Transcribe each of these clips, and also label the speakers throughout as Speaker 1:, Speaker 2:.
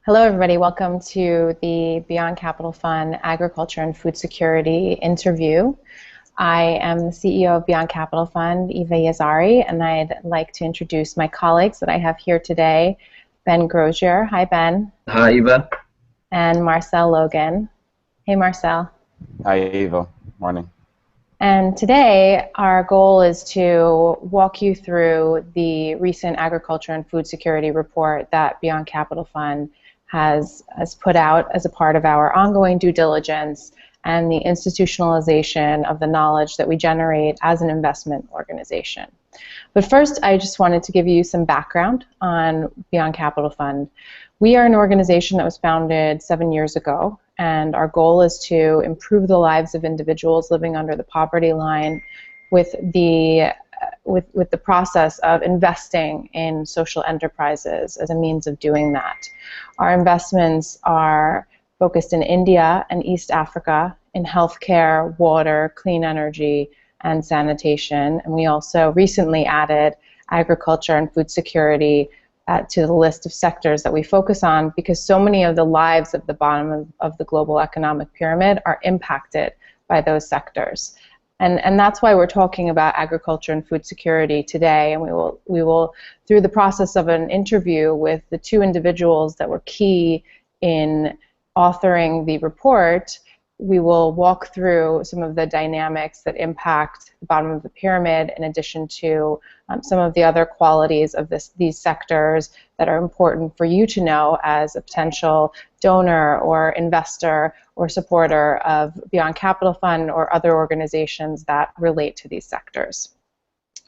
Speaker 1: Hello, everybody. Welcome to the Beyond Capital Fund Agriculture and Food Security interview. I am the CEO of Beyond Capital Fund, Eva Yazari, and I'd like to introduce my colleagues that I have here today, Ben Grozier. Hi, Ben.
Speaker 2: Hi, Eva.
Speaker 1: And Marcel Logan. Hey, Marcel.
Speaker 3: Hi, Eva. Morning.
Speaker 1: And today, our goal is to walk you through the recent Agriculture and Food Security report that Beyond Capital Fund has put out as a part of our ongoing due diligence and the institutionalization of the knowledge that we generate as an investment organization. But first, I just wanted to give you some background on Beyond Capital Fund. We are an organization that was founded 7 years ago, and our goal is to improve the lives of individuals living under the poverty line with the process of investing in social enterprises as a means of doing that. Our investments are focused in India and East Africa in healthcare, water, clean energy, and sanitation. And we also recently added agriculture and food security to the list of sectors that we focus on because so many of the lives at the bottom of the global economic pyramid are impacted by those sectors. And that's why we're talking about agriculture and food security today, and we will, through the process of an interview with the two individuals that were key in authoring the report, we will walk through some of the dynamics that impact the bottom of the pyramid in addition to some of the other qualities of these sectors that are important for you to know as a potential donor or investor or supporter of Beyond Capital Fund or other organizations that relate to these sectors.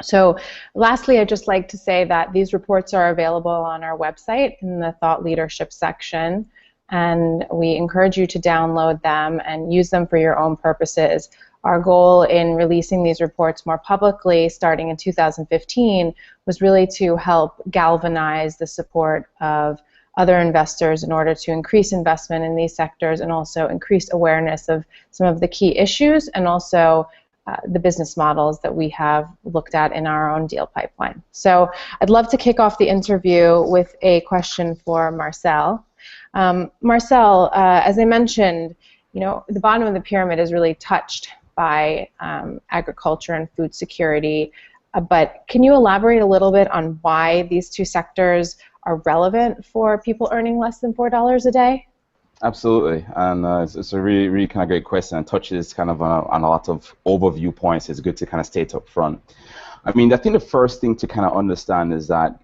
Speaker 1: So lastly, I'd just like to say that these reports are available on our website in the Thought Leadership section, and we encourage you to download them and use them for your own purposes. Our goal in releasing these reports more publicly starting in 2015 was really to help galvanize the support of other investors in order to increase investment in these sectors and also increase awareness of some of the key issues and also the business models that we have looked at in our own deal pipeline. So I'd love to kick off the interview with a question for Marcel. Marcel, as I mentioned, the bottom of the pyramid is really touched by agriculture and food security, but can you elaborate a little bit on why these two sectors are relevant for people earning less than $4 a day?
Speaker 3: Absolutely, and it's a really, really kind of great question and touches kind of on a lot of overview points. It's good to kind of state up front. I mean, I think the first thing to kind of understand is that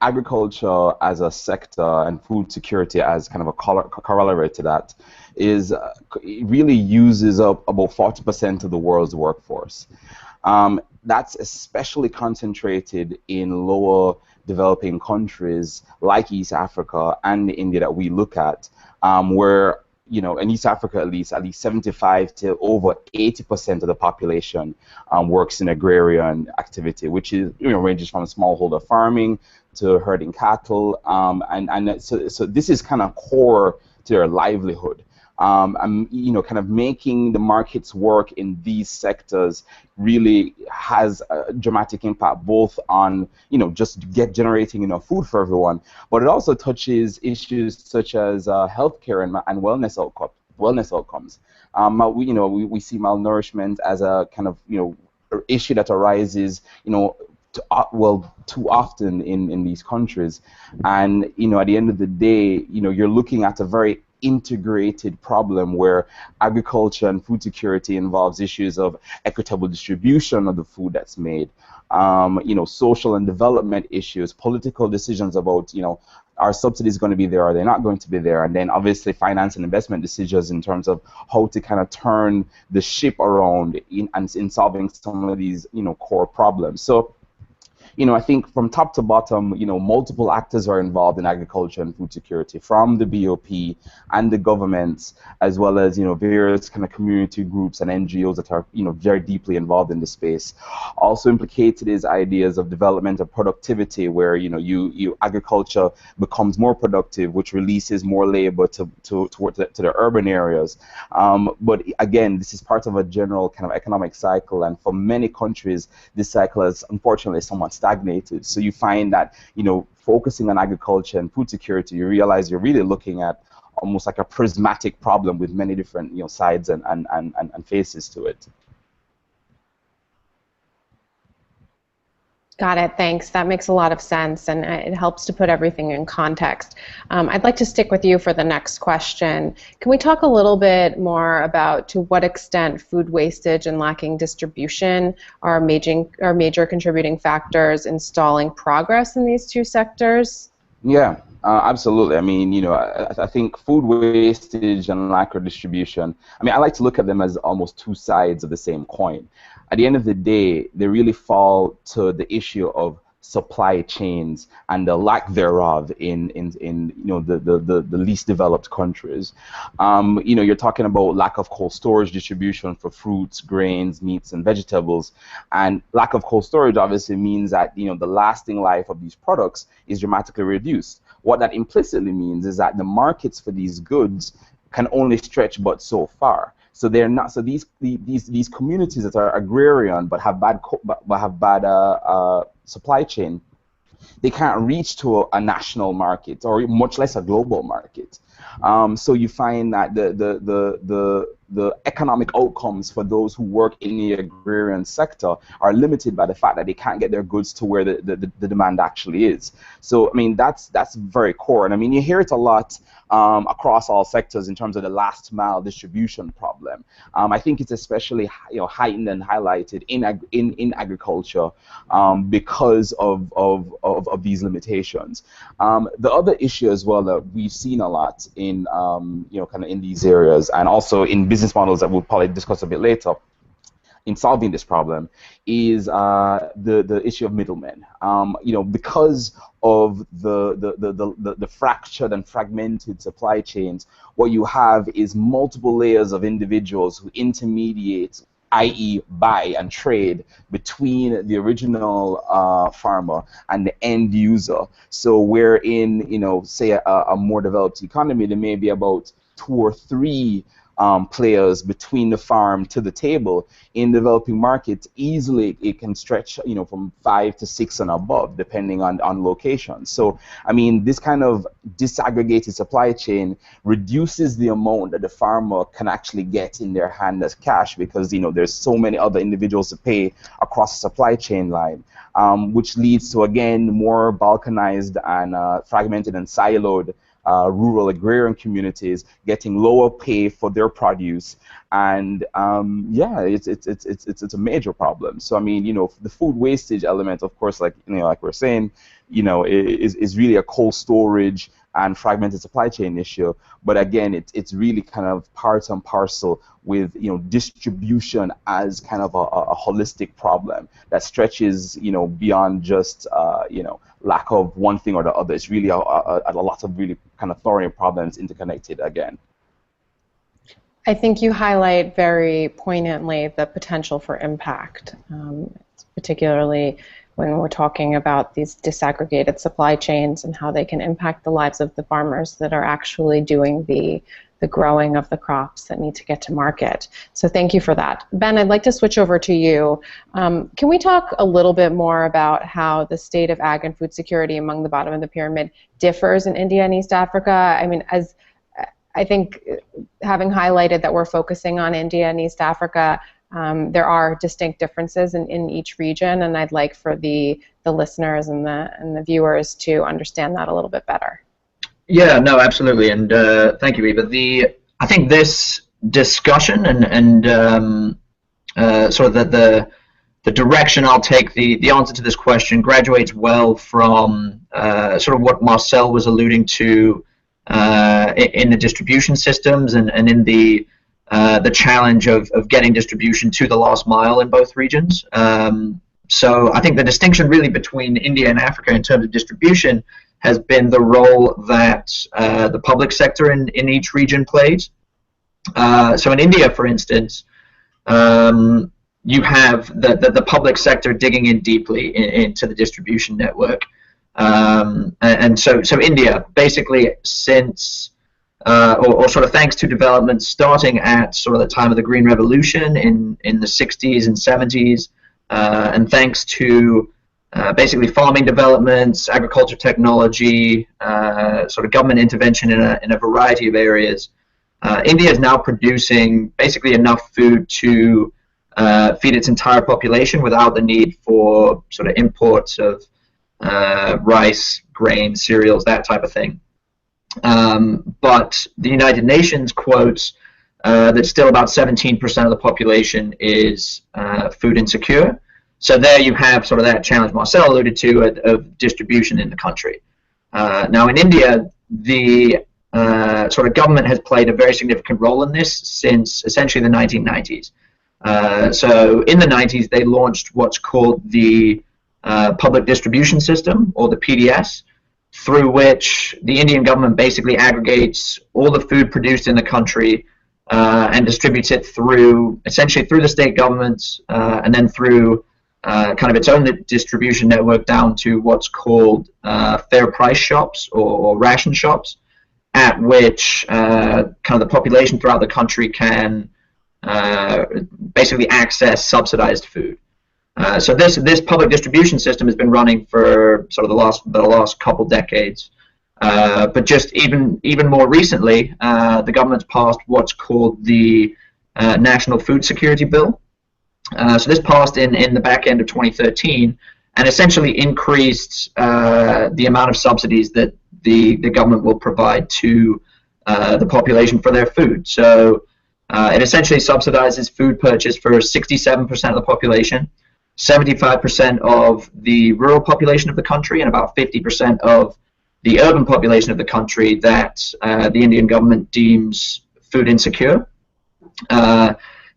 Speaker 3: agriculture as a sector and food security as kind of a corollary to that is it really uses up about 40% of the world's workforce. That's especially concentrated in lower developing countries like East Africa and India that we look at, where in East Africa at least 75 to over 80% of the population works in agrarian activity, which is ranges from smallholder farming to herding cattle, and so this is kind of core to their livelihood. And kind of making the markets work in these sectors really has a dramatic impact both on just generating enough food for everyone, but it also touches issues such as healthcare and wellness outcomes. We see malnourishment as a kind of issue that arises too often in these countries, and at the end of the day you're looking at a very integrated problem where agriculture and food security involves issues of equitable distribution of the food that's made, social and development issues, political decisions about are subsidies going to be there, are they not going to be there, and then obviously finance and investment decisions in terms of how to kind of turn the ship around in solving some of these core problems. So I think from top to bottom, multiple actors are involved in agriculture and food security, from the BOP and the governments, as well as, various kind of community groups and NGOs that are, very deeply involved in the space. Also implicated is ideas of development and productivity, where, agriculture becomes more productive, which releases more labor to the urban areas. But again, this is part of a general kind of economic cycle, and for many countries, this cycle is unfortunately somewhat stagnated. So you find that, focusing on agriculture and food security, you realize you're really looking at almost like a prismatic problem with many different, sides and faces to it.
Speaker 1: Got it. Thanks. That makes a lot of sense, and it helps to put everything in context. I'd like to stick with you for the next question. Can we talk a little bit more about to what extent food wastage and lacking distribution are major contributing factors in stalling progress in these two sectors?
Speaker 3: Yeah, absolutely. I mean, I think food wastage and lack of distribution, I like to look at them as almost two sides of the same coin. At the end of the day, they really fall to the issue of supply chains and the lack thereof in the least developed countries. You're talking about lack of cold storage distribution for fruits, grains, meats, and vegetables, and lack of cold storage obviously means that the lasting life of these products is dramatically reduced. What that implicitly means is that the markets for these goods can only stretch but so far. So they're not. So these communities that are agrarian but have bad supply chain, they can't reach to a national market or much less a global market. So you find that the economic outcomes for those who work in the agrarian sector are limited by the fact that they can't get their goods to where the demand actually is. So that's very core, and you hear it a lot across all sectors in terms of the last mile distribution problem. I think it's especially heightened and highlighted in agriculture because of these limitations. The other issue as well that we've seen a lot in kind of in these areas, and also in business models that we'll probably discuss a bit later, in solving this problem is the issue of middlemen. Because of the fractured and fragmented supply chains, what you have is multiple layers of individuals who intermediate, i.e. buy and trade between the original farmer and the end user. So where in, say a more developed economy, there may be about 2 or 3 players between the farm to the table. In developing markets, easily it can stretch from 5 to 6 and above, depending on location. So this kind of disaggregated supply chain reduces the amount that the farmer can actually get in their hand as cash, because there's so many other individuals to pay across the supply chain line, which leads to, again, more balkanized and fragmented and siloed rural agrarian communities getting lower pay for their produce, and it's a major problem. So the food wastage element, of course, like we're saying, is really a cold storage and fragmented supply chain issue. But again, it's really kind of part and parcel with distribution as kind of a holistic problem that stretches beyond just lack of one thing or the other. It's really a lot of really kind of thorny problems interconnected again.
Speaker 1: I think you highlight very poignantly the potential for impact, particularly when we're talking about these disaggregated supply chains and how they can impact the lives of the farmers that are actually doing the growing of the crops that need to get to market. So thank you for that. Ben, I'd like to switch over to you. Can we talk a little bit more about how the state of ag and food security among the bottom of the pyramid differs in India and East Africa? As I think, having highlighted that we're focusing on India and East Africa, there are distinct differences in each region, and I'd like for the listeners and the viewers to understand that a little bit better.
Speaker 2: Yeah, no, absolutely, and thank you, Eva. I think this discussion and sort of the direction I'll take, the answer to this question graduates well from sort of what Marcel was alluding to in the distribution systems and in the challenge of getting distribution to the last mile in both regions. So I think the distinction really between India and Africa in terms of distribution has been the role that the public sector in each region plays. So in India, for instance, you have the public sector digging in deeply into the distribution network. And so India, basically since, or sort of thanks to developments starting at sort of the time of the Green Revolution in the 60s and 70s, and thanks to basically farming developments, agriculture technology, sort of government intervention in a variety of areas. India is now producing basically enough food to feed its entire population without the need for sort of imports of rice, grain, cereals, that type of thing. But the United Nations quotes that still about 17% of the population is food insecure. So there you have sort of that challenge Marcel alluded to of distribution in the country. Now in India, the sort of government has played a very significant role in this since essentially the 1990s. So in the 90s, they launched what's called the Public Distribution System, or the PDS, through which the Indian government basically aggregates all the food produced in the country and distributes it essentially through the state governments and then through kind of its own distribution network down to what's called fair price shops or ration shops, at which kind of the population throughout the country can basically access subsidized food. So this public distribution system has been running for sort of the last couple decades. But just even more recently, the government's passed what's called the National Food Security Bill. So this passed in the back end of 2013 and essentially increased the amount of subsidies that the government will provide to the population for their food. So it essentially subsidizes food purchase for 67% of the population, 75% of the rural population of the country, and about 50% of the urban population of the country that the Indian government deems food insecure.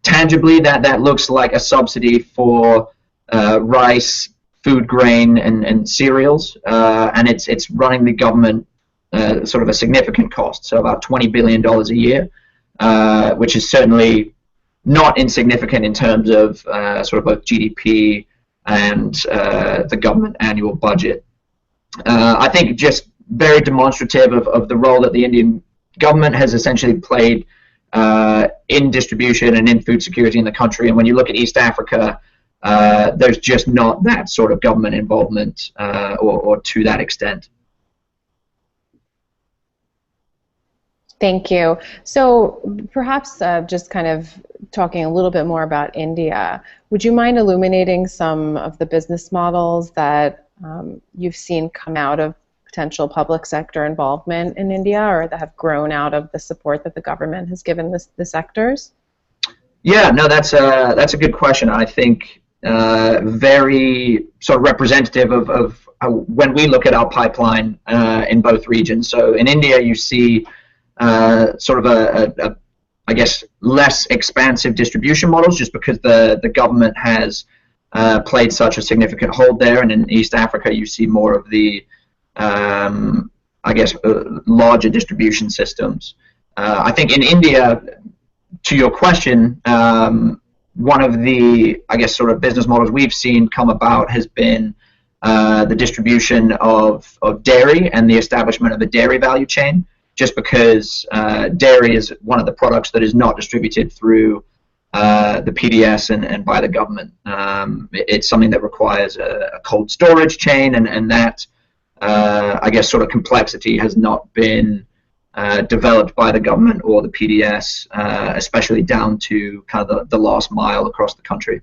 Speaker 2: Tangibly, that looks like a subsidy for rice, food grain, and cereals, and it's running the government sort of a significant cost, so about $20 billion a year, which is certainly not insignificant in terms of sort of both GDP and the government annual budget. I think just very demonstrative of the role that the Indian government has essentially played in distribution and in food security in the country. And when you look at East Africa, there's just not that sort of government involvement or to that extent.
Speaker 1: Thank you. So perhaps just kind of talking a little bit more about India, would you mind illuminating some of the business models that you've seen come out of potential public sector involvement in India, or that have grown out of the support that the government has given the sectors?
Speaker 2: Yeah, no, that's a good question. I think very sort of representative of when we look at our pipeline in both regions. So in India, you see sort of I guess, less expansive distribution models, just because the government has played such a significant hold there. And in East Africa, you see more of the, I guess, larger distribution systems. I think in India, to your question, one of the, I guess, sort of business models we've seen come about has been the distribution of dairy and the establishment of a dairy value chain, just because dairy is one of the products that is not distributed through the PDS and by the government. It's something that requires a cold storage chain, and that, I guess, sort of complexity has not been developed by the government or the PDS, especially down to kind of the last mile across the country.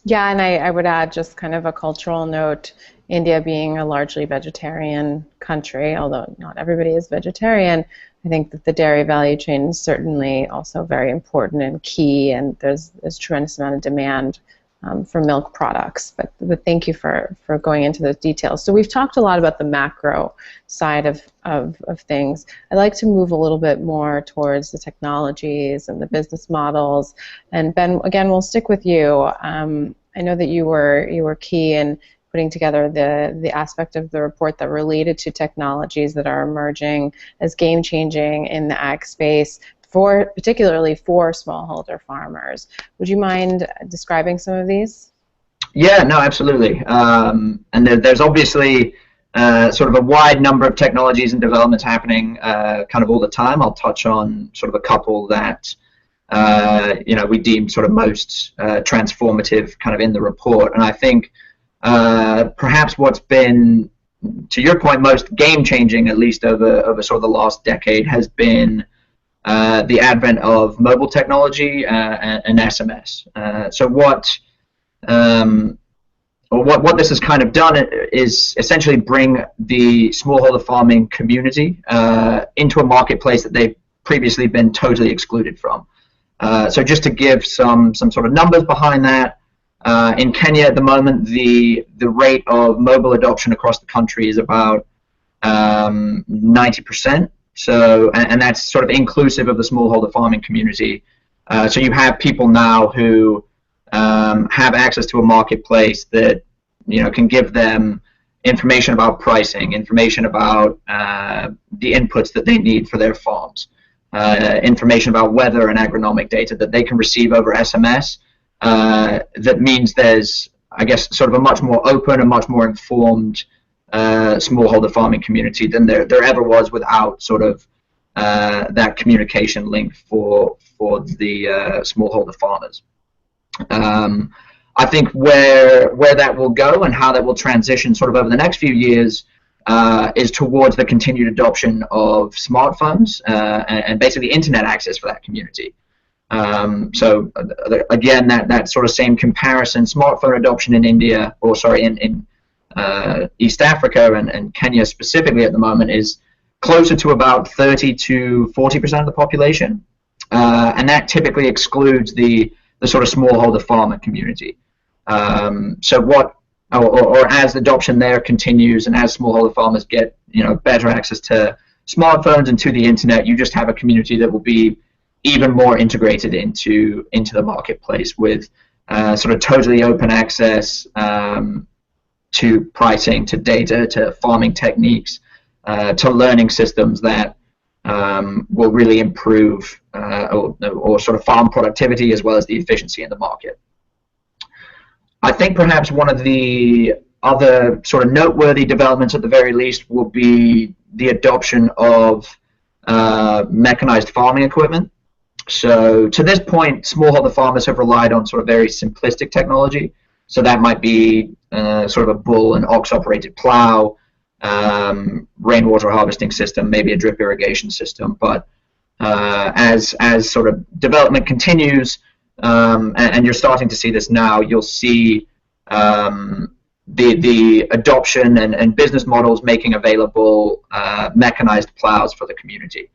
Speaker 1: Yeah, and I would add just kind of a cultural note, India being a largely vegetarian country, although not everybody is vegetarian, I think that the dairy value chain is certainly also very important and key, and there's a tremendous amount of demand for milk products. But thank you for going into those details. So we've talked a lot about the macro side of things. I'd like to move a little bit more towards the technologies and the business models. And Ben, again, we'll stick with you. I know that you were key in putting together the aspect of the report that related to technologies that are emerging as game-changing in the ag space, particularly for smallholder farmers. Would you mind describing some of these?
Speaker 2: Yeah, no, absolutely. And there's obviously sort of a wide number of technologies and developments happening kind of all the time. I'll touch on sort of a couple that we deemed sort of most transformative kind of in the report. And I think perhaps what's been, to your point, most game-changing, at least over sort of the last decade, has been the advent of mobile technology and SMS. So what this has kind of done is essentially bring the smallholder farming community into a marketplace that they've previously been totally excluded from. So just to give some sort of numbers behind that, in Kenya at the moment, the rate of mobile adoption across the country is about 90%. So, and that's sort of inclusive of the smallholder farming community. So you have people now who have access to a marketplace that can give them information about pricing, information about the inputs that they need for their farms, information about weather and agronomic data that they can receive over SMS. That means there's, I guess, sort of a much more open and much more informed smallholder farming community than there ever was without sort of that communication link for the smallholder farmers. I think where that will go and how that will transition sort of over the next few years is towards the continued adoption of smartphones and basically internet access for that community. So again, that sort of same comparison, smartphone adoption in India, or sorry, in East Africa and Kenya specifically at the moment is closer to about 30 to 40% of the population, and that typically excludes the sort of smallholder farmer community. So as adoption there continues and as smallholder farmers get better access to smartphones and to the internet, you just have a community that will be even more integrated into the marketplace with sort of totally open access to pricing, to data, to farming techniques, to learning systems that will really improve or sort of farm productivity as well as the efficiency in the market. I think perhaps one of the other sort of noteworthy developments at the very least will be the adoption of mechanized farming equipment. So to this point, smallholder farmers have relied on sort of very simplistic technology. So that might be sort of a bull and ox-operated plow, rainwater harvesting system, maybe a drip irrigation system. But as sort of development continues, and you're starting to see this now, you'll see the adoption and business models making available mechanized plows for the community.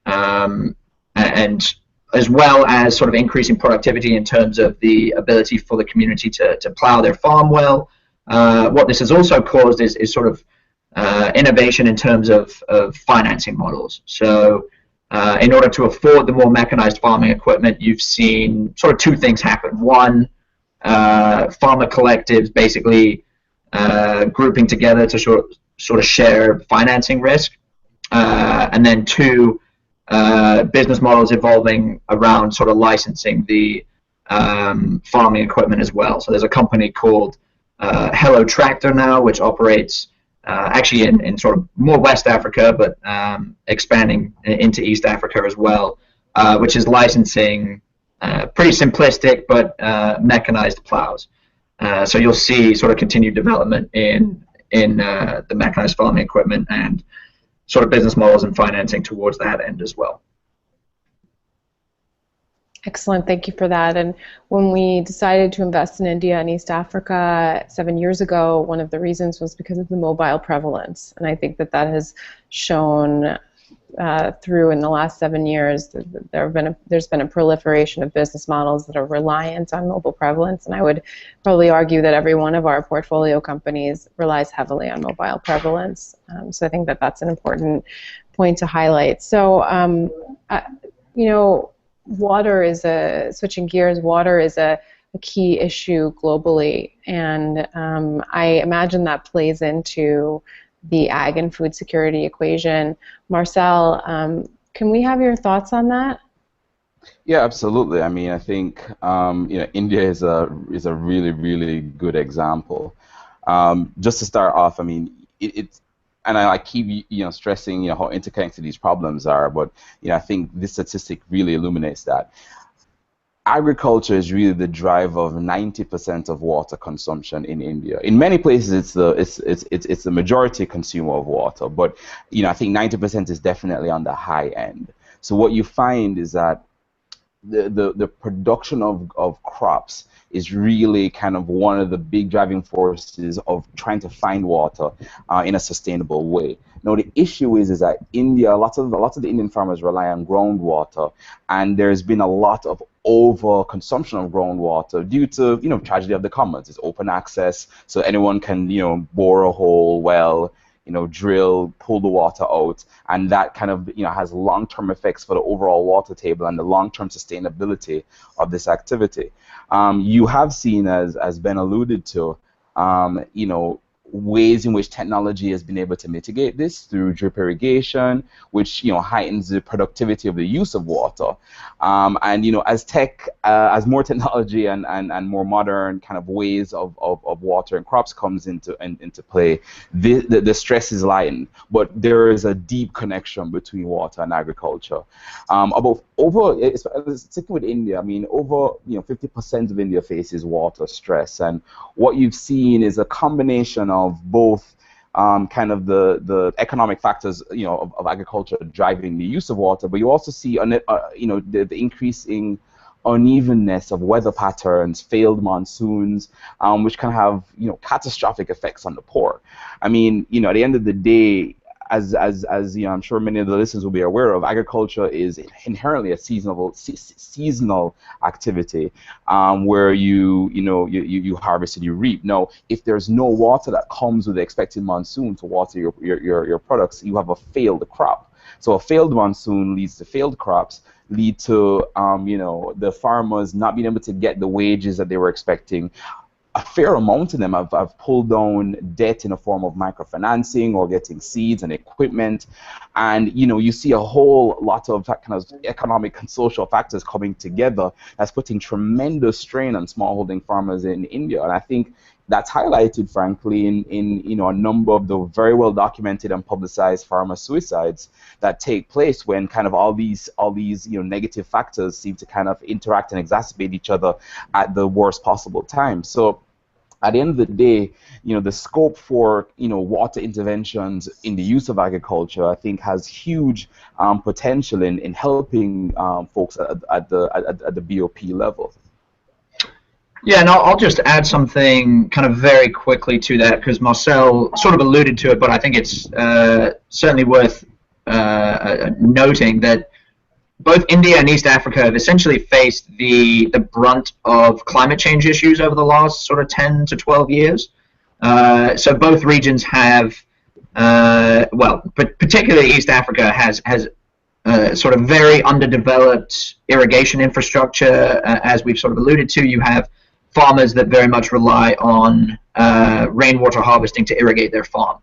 Speaker 2: And as well as sort of increasing productivity in terms of the ability for the community to plow their farm well. What this has also caused is sort of innovation in terms of financing models. So in order to afford the more mechanized farming equipment, you've seen sort of two things happen. One, farmer collectives basically grouping together to sort of share financing risk. And then two, business models evolving around sort of licensing the farming equipment as well. So there's a company called Hello Tractor now, which operates actually in sort of more West Africa, but expanding into East Africa as well, which is licensing pretty simplistic but mechanized plows. So you'll see sort of continued development in the mechanized farming equipment and sort of business models and financing towards that end as well.
Speaker 1: Excellent, thank you for that. And when we decided to invest in India and East Africa 7 years ago, one of the reasons was because of the mobile prevalence. And I think that has shown through in the last 7 years. There's been a proliferation of business models that are reliant on mobile prevalence, and I would probably argue that every one of our portfolio companies relies heavily on mobile prevalence. So I think that that's an important point to highlight. So water is switching gears. Water is a key issue globally, and I imagine that plays into the ag and food security equation. Marcel, can we have your thoughts on that?
Speaker 3: Yeah, absolutely. I mean, I think India is a really, really good example. Just to start off, I mean, it's and I keep stressing how interconnected these problems are, but I think this statistic really illuminates that. agriculture is really the driver of 90% of water consumption in India. In many places, it's the majority consumer of water, but I think 90% is definitely on the high end. So what you find is that the production of crops is really kind of one of the big driving forces of trying to find water in a sustainable way. Now the issue is that India, lots of the Indian farmers rely on groundwater, and there's been a lot of over consumption of groundwater due to tragedy of the commons. It's open access, so anyone can bore a hole, well, drill, pull the water out, and that kind of has long-term effects for the overall water table and the long-term sustainability of this activity. You have seen, as Ben alluded to, ways in which technology has been able to mitigate this through drip irrigation, which heightens the productivity of the use of water. And as more technology and more modern kind of ways of watering crops comes into play, the stress is lightened. But there is a deep connection between water and agriculture. Sticking with India, I mean, over 50% of India faces water stress, and what you've seen is a combination of both kind of the economic factors of agriculture driving the use of water, but you also see the increasing unevenness of weather patterns, failed monsoons, which can have catastrophic effects on the poor. I mean, at the end of the day, as I'm sure many of the listeners will be aware of, agriculture is inherently a seasonal activity, where you harvest and you reap. Now, if there's no water that comes with the expected monsoon to water your products, you have a failed crop. So a failed monsoon leads to failed crops, lead to the farmers not being able to get the wages that they were expecting. A fair amount of them have pulled down debt in a form of microfinancing or getting seeds and equipment, and you see a whole lot of that kind of economic and social factors coming together that's putting tremendous strain on smallholding farmers in India. And I think that's highlighted, frankly, in a number of the very well documented and publicized farmer suicides that take place when kind of all these negative factors seem to kind of interact and exacerbate each other at the worst possible time. So at the end of the day, the scope for water interventions in the use of agriculture, I think, has huge potential in helping folks at the BOP level.
Speaker 2: Yeah, and I'll just add something kind of very quickly to that, because Marcel sort of alluded to it, but I think it's certainly worth noting that both India and East Africa have essentially faced the brunt of climate change issues over the last sort of 10 to 12 years. So both regions have, but particularly East Africa has sort of very underdeveloped irrigation infrastructure. As we've sort of alluded to, you have farmers that very much rely on rainwater harvesting to irrigate their farm.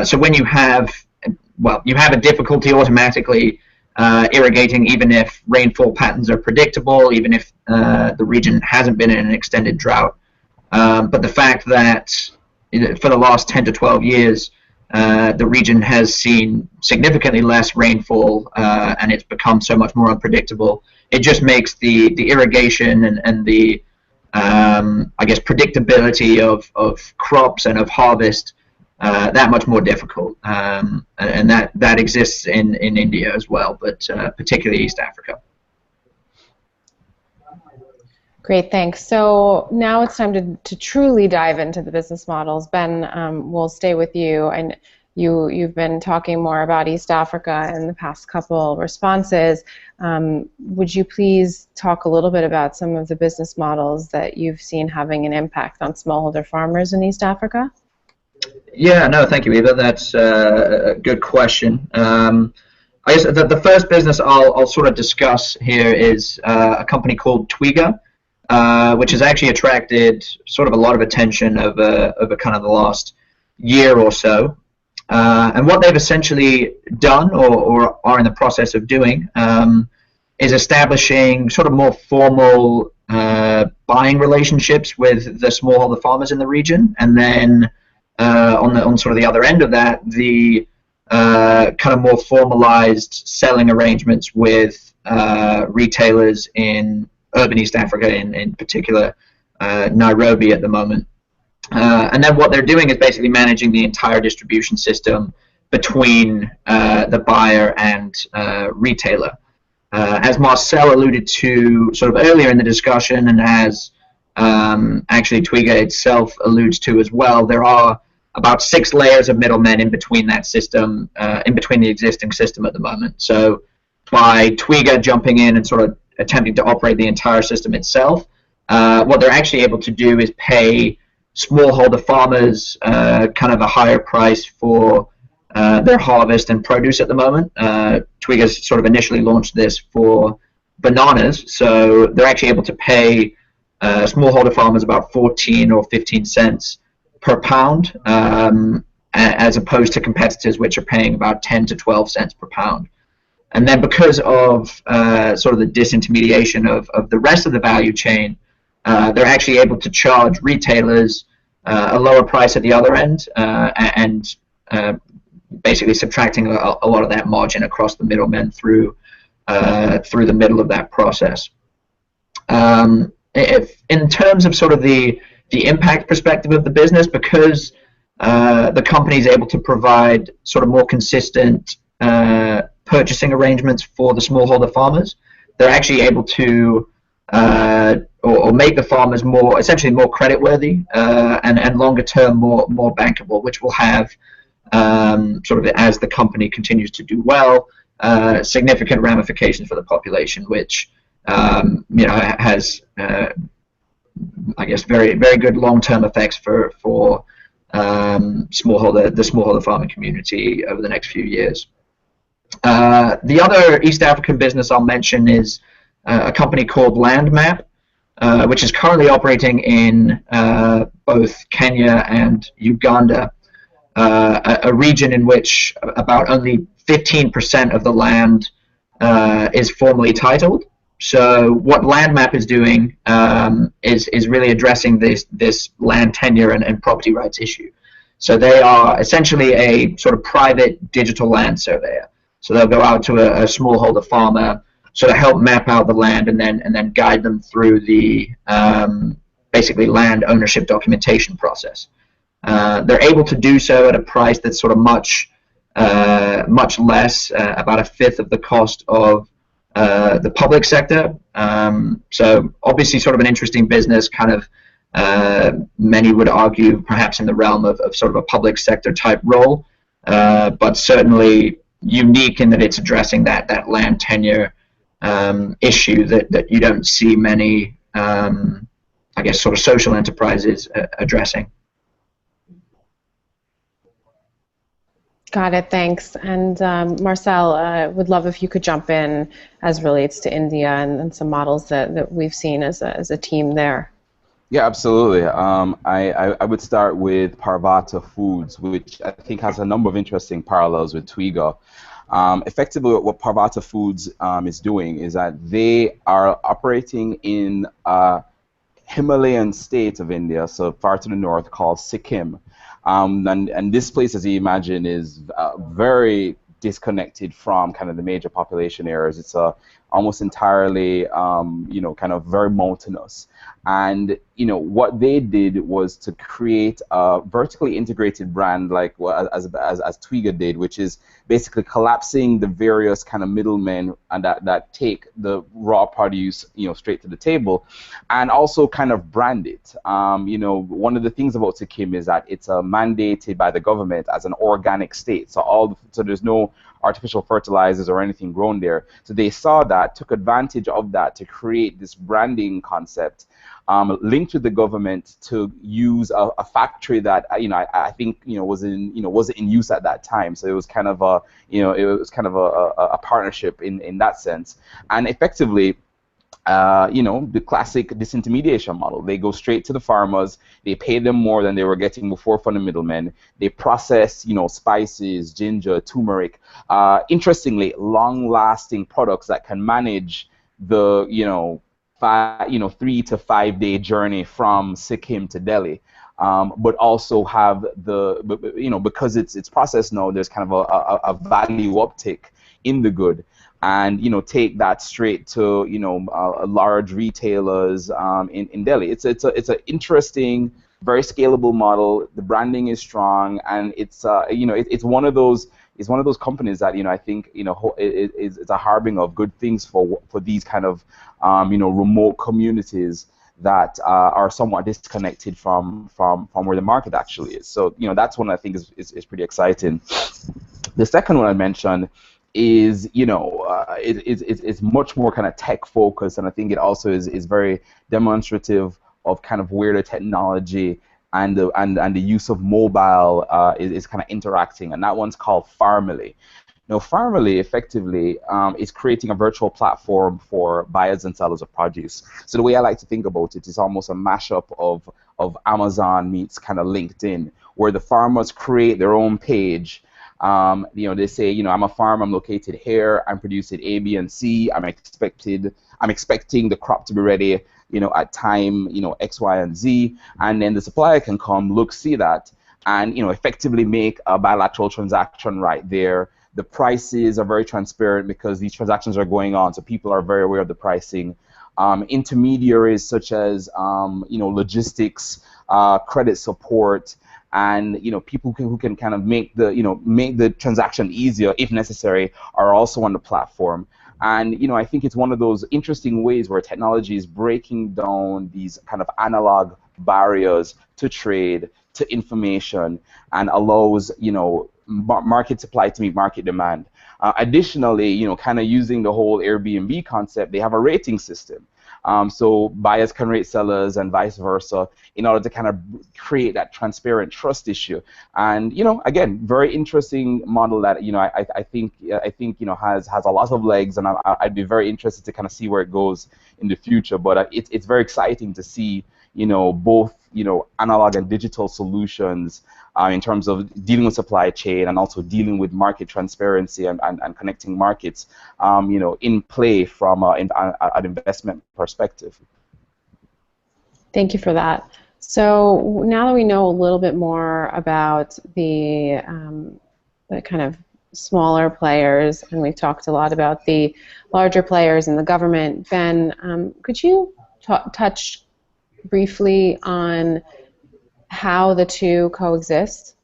Speaker 2: So when you have a difficulty automatically irrigating, even if rainfall patterns are predictable, even if the region hasn't been in an extended drought. But the fact that for the last 10 to 12 years, the region has seen significantly less rainfall, and it's become so much more unpredictable, it just makes the irrigation and the I guess predictability of crops and of harvest that much more difficult, and that exists in India as well, but particularly East Africa.
Speaker 1: Great, thanks. So now it's time to truly dive into the business models. Ben, we'll stay with you, and you've been talking more about East Africa in the past couple responses. Would you please talk a little bit about some of the business models that you've seen having an impact on smallholder farmers in East Africa?
Speaker 2: Yeah, no, thank you, Eva. That's a good question. I guess the first business I'll sort of discuss here is a company called Twiga, which has actually attracted sort of a lot of attention over kind of the last year or so. And what they've essentially done or are in the process of doing is establishing sort of more formal buying relationships with the smallholder farmers in the region, and then on sort of the other end of that, the kind of more formalized selling arrangements with retailers in urban East Africa, in particular Nairobi at the moment. And then what they're doing is basically managing the entire distribution system between the buyer and retailer. As Marcel alluded to sort of earlier in the discussion, and as actually Twiga itself alludes to as well, there are about 6 layers of middlemen in between that system, in between the existing system at the moment. So by Twiga jumping in and sort of attempting to operate the entire system itself, what they're actually able to do is pay smallholder farmers kind of a higher price for their harvest and produce at the moment. Twiga's sort of initially launched this for bananas, so they're actually able to pay smallholder farmers about 14 or 15 cents per pound, as opposed to competitors which are paying about 10 to 12 cents per pound. And then because of sort of the disintermediation of the rest of the value chain, they're actually able to charge retailers a lower price at the other end, and basically subtracting a lot of that margin across the middlemen through the middle of that process. If in terms of sort of the impact perspective of the business, because the company is able to provide sort of more consistent purchasing arrangements for the smallholder farmers, they're actually able to or make the farmers essentially more creditworthy, and longer term more bankable, which will have sort of, as the company continues to do well, significant ramifications for the population, which has I guess very good long-term effects for the smallholder farming community over the next few years. The other East African business I'll mention is a company called LandMap, which is currently operating in both Kenya and Uganda, a region in which about only 15% of the land is formally titled. So what LandMap is doing is really addressing this land tenure and property rights issue. So they are essentially a sort of private digital land surveyor. So they'll go out to a smallholder farmer, sort of help map out the land, and then guide them through the basically land ownership documentation process. They're able to do so at a price that's sort of much less, about a fifth of the cost of the public sector. So obviously sort of an interesting business, kind of many would argue perhaps in the realm of sort of a public sector type role, but certainly unique in that it's addressing that land tenure issue that you don't see many, I guess, sort of social enterprises addressing.
Speaker 1: Got it, thanks. And Marcel, would love if you could jump in as relates to India and some models that we've seen as a team there.
Speaker 3: Yeah, absolutely. I would start with Parvata Foods, which I think has a number of interesting parallels with Twiga. Effectively, what Parvata Foods is doing is that they are operating in a Himalayan state of India, so far to the north, called Sikkim. And this place, as you imagine, is very disconnected from kind of the major population areas. It's almost entirely, kind of very mountainous. And, what they did was to create a vertically integrated brand like as Twiga did, which is basically collapsing the various kind of middlemen and that take the raw produce, straight to the table, and also kind of brand it. One of the things about Sikkim is that it's mandated by the government as an organic state. So there's no artificial fertilizers or anything grown there. So they saw that, took advantage of that to create this branding concept, linked with the government to use a factory that I think wasn't in use at that time. So it was kind of a partnership in that sense, and effectively. The classic disintermediation model. They go straight to the farmers. They pay them more than they were getting before from the middlemen. They process, spices, ginger, turmeric. Interestingly, long-lasting products that can manage the, 3 to 5 day journey from Sikkim to Delhi. But also have because it's processed now, there's kind of a value uptick in the good, and take that straight to large retailers in Delhi. It's an interesting, very scalable model. The branding is strong, and it's one of those companies that I think it's a harbinger of good things for these kind of remote communities that are somewhat disconnected from where the market actually is. So that's one I think is pretty exciting. The second one I mentioned is it's much more kind of tech focused, and I think it also is very demonstrative of kind of where the technology and the use of mobile is kind of interacting, and that one's called Farmily. Now, Farmily effectively is creating a virtual platform for buyers and sellers of produce. So the way I like to think about it is almost a mashup of Amazon meets kind of LinkedIn, where the farmers create their own page. They say, I'm a farmer, I'm located here, I'm producing A, B, and C. I'm expecting the crop to be ready, at time, X, Y, and Z. And then the supplier can come, look, see that, and effectively make a bilateral transaction right there. The prices are very transparent because these transactions are going on, so people are very aware of the pricing. Intermediaries such as logistics, credit support, and people who can kind of make the transaction easier if necessary are also on the platform. And I think it's one of those interesting ways where technology is breaking down these kind of analog barriers to trade, to information, and allows market supply to meet market demand. Additionally, kind of using the whole Airbnb concept, they have a rating system. So buyers can rate sellers and vice versa in order to kind of create that transparent trust issue. And again, very interesting model that I think has a lot of legs, and I'd be very interested to kind of see where it goes in the future. But it's very exciting to see both analog and digital solutions in terms of dealing with supply chain and also dealing with market transparency and connecting markets, in play from an investment perspective.
Speaker 1: Thank you for that. So now that we know a little bit more about the kind of smaller players, and we've talked a lot about the larger players in the government, Ben, could you touch briefly on how the two coexist?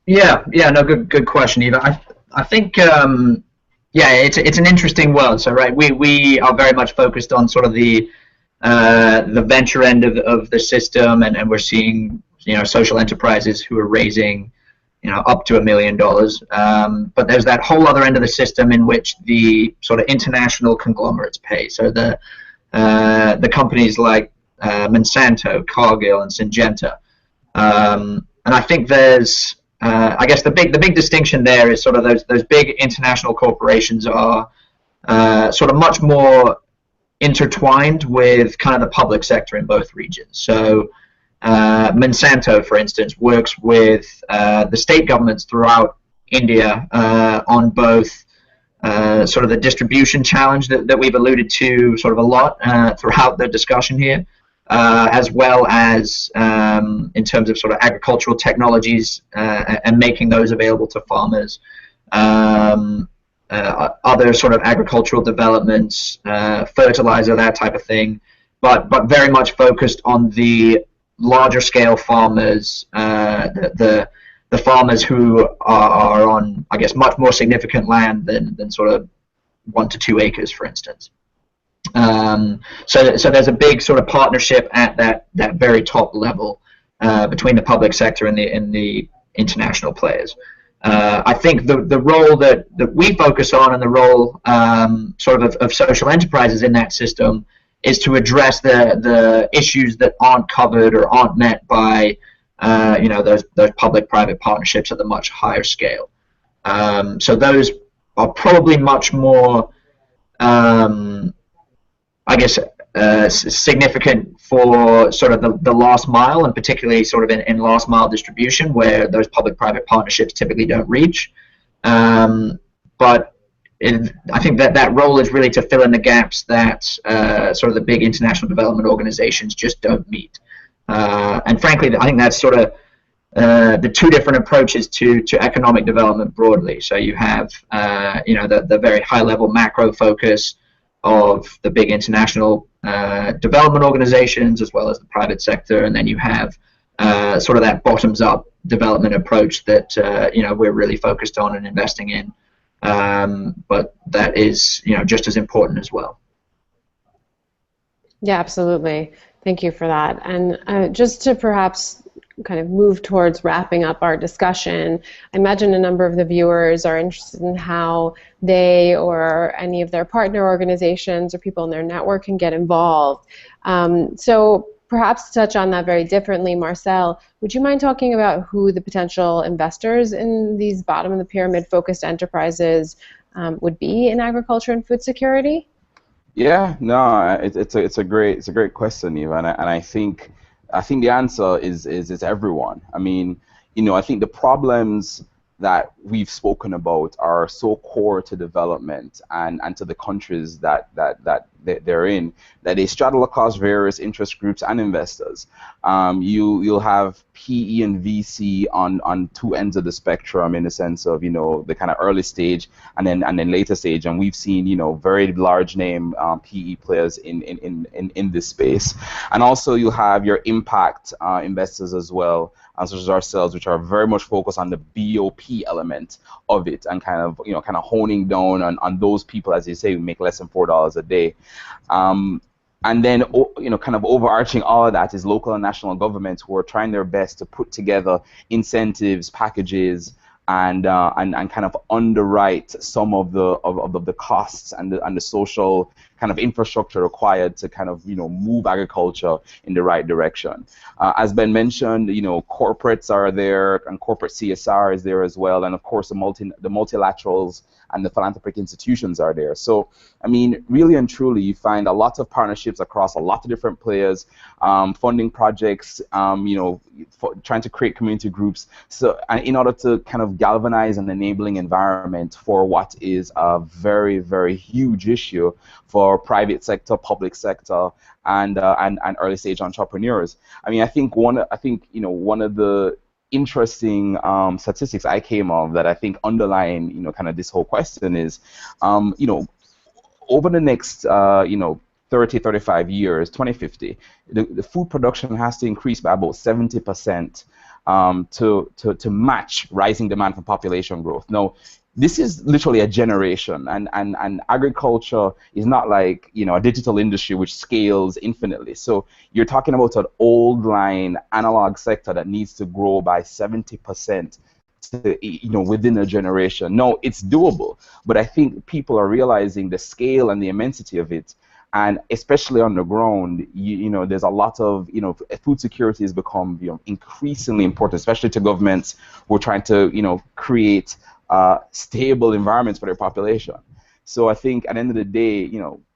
Speaker 2: No, good question, Eva. I think it's an interesting world. So right, we are very much focused on sort of the venture end of the system, and we're seeing social enterprises who are raising up to $1 million. But there's that whole other end of the system in which the sort of international conglomerates pay. So the companies like Monsanto, Cargill, and Syngenta. And I think there's, I guess the big distinction there is sort of those big international corporations are sort of much more intertwined with kind of the public sector in both regions. So Monsanto, for instance, works with the state governments throughout India on both sort of the distribution challenge that we've alluded to sort of a lot throughout the discussion here, as well as in terms of sort of agricultural technologies and making those available to farmers, other sort of agricultural developments, fertilizer, that type of thing, but very much focused on the larger scale farmers, the farmers who are on, I guess, much more significant land than sort of 1 to 2 acres, for instance. So there's a big sort of partnership at that very top level between the public sector and the international players. I think the role that we focus on, and the role sort of social enterprises in that system, is to address the issues that aren't covered or aren't met by those public-private partnerships at the much higher scale. So those are probably much more I guess, significant for sort of the last mile, and particularly sort of in last mile distribution, where those public-private partnerships typically don't reach. But I think that role is really to fill in the gaps that sort of the big international development organizations just don't meet. And frankly, I think that's sort of the two different approaches to economic development broadly. So you have the very high level macro focus of the big international development organizations as well as the private sector, and then you have sort of that bottoms up development approach that we're really focused on and investing in, but that is just as important as well.
Speaker 4: Yeah, absolutely. Thank you for that. And just to perhaps kind of move towards wrapping up our discussion, I imagine a number of the viewers are interested in how they or any of their partner organizations or people in their network can get involved. So perhaps to touch on that very differently, Marcel, would you mind talking about who the potential investors in these bottom of the pyramid focused enterprises would be in agriculture and food security?
Speaker 3: Yeah, no, it's a great question, Eva, and I think the answer is everyone. I mean, I think the problems that we've spoken about are so core to development and to the countries that they're in, that they straddle across various interest groups and investors. You'll have PE and VC on two ends of the spectrum, in the sense of the kind of early stage and then later stage, and we've seen very large name PE players in this space, and also you have your impact investors as well, such as ourselves, which are very much focused on the BOP element of it, and kind of honing down on those people, as you say, who make less than $4 a day. And then, kind of overarching all of that is local and national governments who are trying their best to put together incentives, packages, and kind of underwrite some of the costs and the social kind of infrastructure required to kind of move agriculture in the right direction. As Ben mentioned, corporates are there, and corporate CSR is there as well, and of course the multilaterals and the philanthropic institutions are there. So I mean, really and truly, you find a lot of partnerships across a lot of different players, funding projects, trying to create community groups. So, and in order to kind of galvanize an enabling environment for what is a very, very huge issue for private sector, public sector, and early stage entrepreneurs. I mean, I think one of the interesting statistics I came of that I think underline kind of this whole question is over the next 30-35 years, 2050, the food production has to increase by about 70% to match rising demand for population growth. Now, this is literally a generation, and agriculture is not like a digital industry which scales infinitely. So you're talking about an old line analog sector that needs to grow by 70% within a generation. No, it's doable, but I think people are realizing the scale and the immensity of it. And especially on the ground, there's a lot of, food security has become, increasingly important, especially to governments who are trying to, create stable environments for their population. So I think at the end of the day,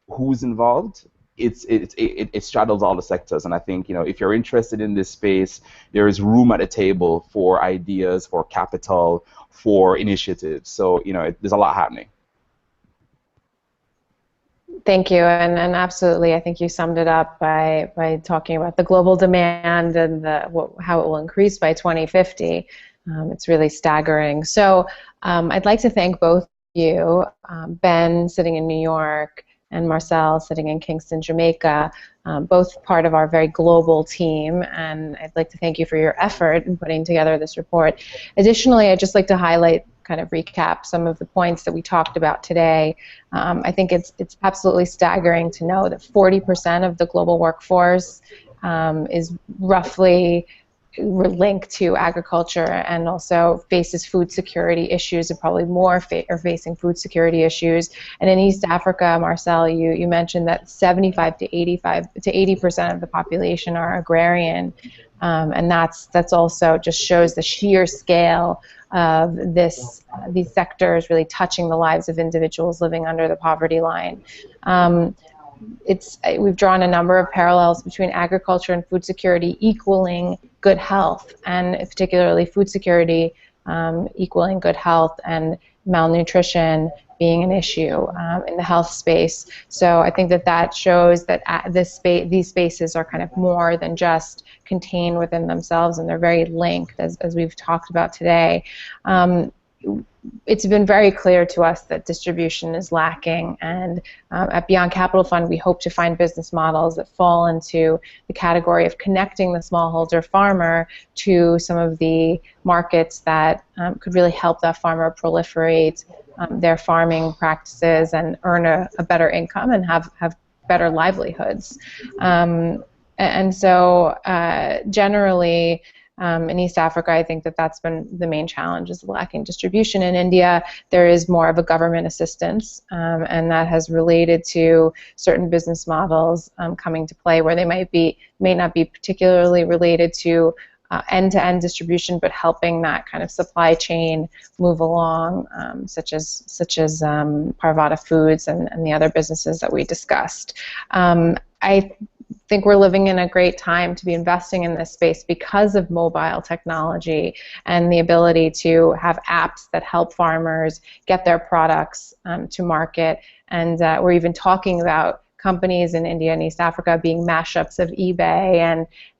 Speaker 3: who's involved? It straddles all the sectors, and I think if you're interested in this space, there is room at the table for ideas, for capital, for initiatives. So there's a lot happening.
Speaker 1: Thank you, and absolutely, I think you summed it up by talking about the global demand and how it will increase by 2050. It's really staggering. So I'd like to thank both of you, Ben sitting in New York and Marcel sitting in Kingston, Jamaica, both part of our very global team, and I'd like to thank you for your effort in putting together this report. Additionally, I'd just like to highlight, kind of recap some of the points that we talked about today. I think it's absolutely staggering to know that 40% of the global workforce is roughly linked to agriculture and also faces food security issues, and probably more are facing food security issues. And in East Africa, Marcel, you mentioned that 75 to 80% of the population are agrarian, and that's also just shows the sheer scale of these sectors really touching the lives of individuals living under the poverty line. We've drawn a number of parallels between agriculture and food security equaling good health, and particularly food security equaling good health, and malnutrition being an issue in the health space. So I think that shows that these spaces are kind of more than just contained within themselves, and they're very linked, as we've talked about today. It's been very clear to us that distribution is lacking, and at Beyond Capital Fund we hope to find business models that fall into the category of connecting the smallholder farmer to some of the markets that could really help that farmer proliferate their farming practices and earn a better income and have better livelihoods. And so generally, in East Africa, I think that's been the main challenge, is lacking distribution. In India, there is more of a government assistance, and that has related to certain business models coming to play where they may not be particularly related to end-to-end distribution, but helping that kind of supply chain move along, such as Parvata Foods and the other businesses that we discussed. I think we're living in a great time to be investing in this space because of mobile technology and the ability to have apps that help farmers get their products to market. And we're even talking about companies in India and East Africa being mashups of eBay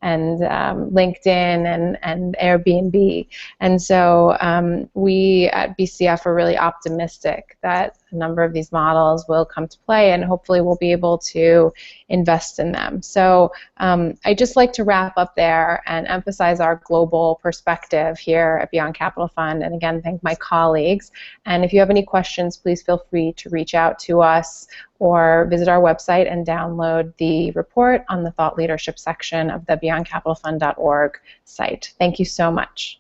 Speaker 1: and LinkedIn and Airbnb. And so we at BCF are really optimistic that a number of these models will come to play, and hopefully we'll be able to invest in them. So I'd just like to wrap up there and emphasize our global perspective here at Beyond Capital Fund, and again thank my colleagues. And if you have any questions, please feel free to reach out to us or visit our website and download the report on the thought leadership section of the beyondcapitalfund.org site. Thank you so much.